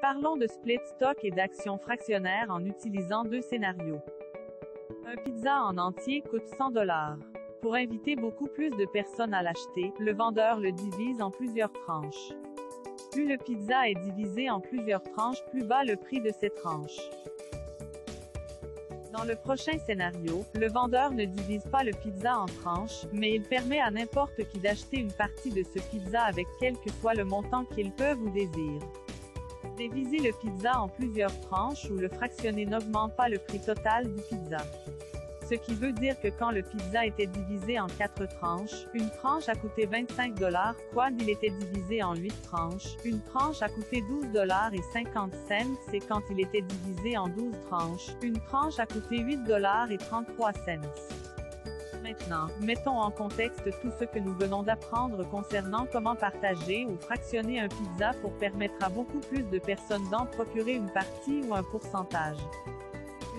Parlons de split stock et d'actions fractionnaires en utilisant deux scénarios. Un pizza en entier coûte 100 $. Pour inviter beaucoup plus de personnes à l'acheter, le vendeur le divise en plusieurs tranches. Plus le pizza est divisé en plusieurs tranches, plus bas le prix de ces tranches. Dans le prochain scénario, le vendeur ne divise pas le pizza en tranches, mais il permet à n'importe qui d'acheter une partie de ce pizza avec quel que soit le montant qu'il peut ou désire. Diviser le pizza en plusieurs tranches ou le fractionner n'augmente pas le prix total du pizza. Ce qui veut dire que quand le pizza était divisé en 4 tranches, une tranche a coûté 25 $, quand il était divisé en 8 tranches, une tranche a coûté 12 $ et 50 cents, et quand il était divisé en 12 tranches, une tranche a coûté 8 $ et 33 cents. Maintenant, mettons en contexte tout ce que nous venons d'apprendre concernant comment partager ou fractionner un pizza pour permettre à beaucoup plus de personnes d'en procurer une partie ou un pourcentage.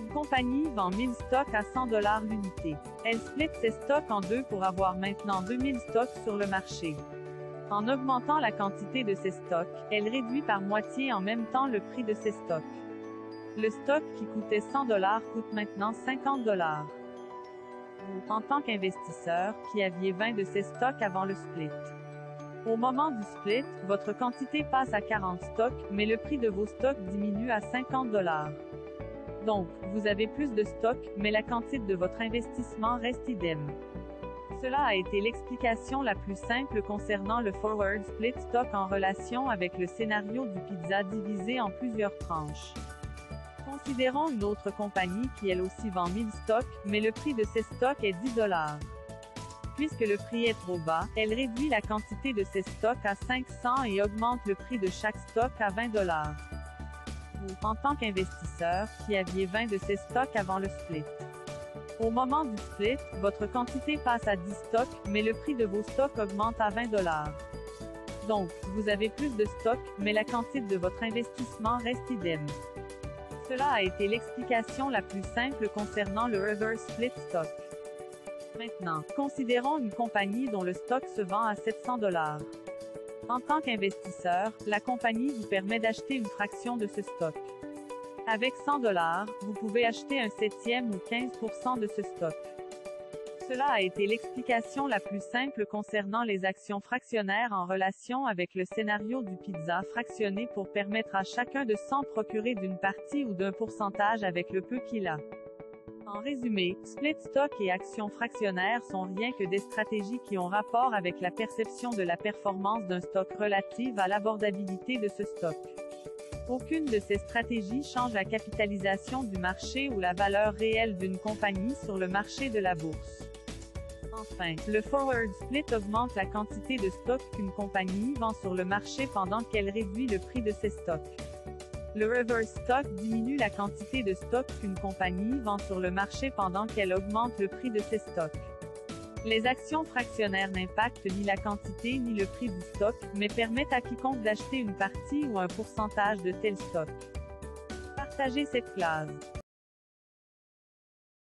Une compagnie vend 1000 stocks à 100 $ l'unité. Elle split ses stocks en deux pour avoir maintenant 2000 stocks sur le marché. En augmentant la quantité de ses stocks, elle réduit par moitié en même temps le prix de ses stocks. Le stock qui coûtait 100 $ coûte maintenant 50 $. Vous, en tant qu'investisseur, qui aviez 20 de ces stocks avant le split. Au moment du split, votre quantité passe à 40 stocks, mais le prix de vos stocks diminue à 50 $. Donc, vous avez plus de stocks, mais la quantité de votre investissement reste idem. Cela a été l'explication la plus simple concernant le forward split stock en relation avec le scénario du pizza divisé en plusieurs tranches. Considérons une autre compagnie qui elle aussi vend 1000 stocks, mais le prix de ses stocks est 10 $. Puisque le prix est trop bas, elle réduit la quantité de ses stocks à 500 et augmente le prix de chaque stock à 20 $. Vous, en tant qu'investisseur, qui aviez 20 de ces stocks avant le split. Au moment du split, votre quantité passe à 10 stocks, mais le prix de vos stocks augmente à 20 $. Donc, vous avez plus de stocks, mais la quantité de votre investissement reste idem. Cela a été l'explication la plus simple concernant le reverse split stock. Maintenant, considérons une compagnie dont le stock se vend à 700 $. En tant qu'investisseur, la compagnie vous permet d'acheter une fraction de ce stock. Avec 100 $, vous pouvez acheter un septième ou 15% de ce stock. Cela a été l'explication la plus simple concernant les actions fractionnaires en relation avec le scénario du pizza fractionné pour permettre à chacun de s'en procurer d'une partie ou d'un pourcentage avec le peu qu'il a. En résumé, split stock et actions fractionnaires sont rien que des stratégies qui ont rapport avec la perception de la performance d'un stock relative à l'abordabilité de ce stock. Aucune de ces stratégies change la capitalisation du marché ou la valeur réelle d'une compagnie sur le marché de la bourse. Enfin, le forward split augmente la quantité de stocks qu'une compagnie vend sur le marché pendant qu'elle réduit le prix de ses stocks. Le reverse stock diminue la quantité de stocks qu'une compagnie vend sur le marché pendant qu'elle augmente le prix de ses stocks. Les actions fractionnaires n'impactent ni la quantité ni le prix du stock, mais permettent à quiconque d'acheter une partie ou un pourcentage de tel stock. Partagez cette classe.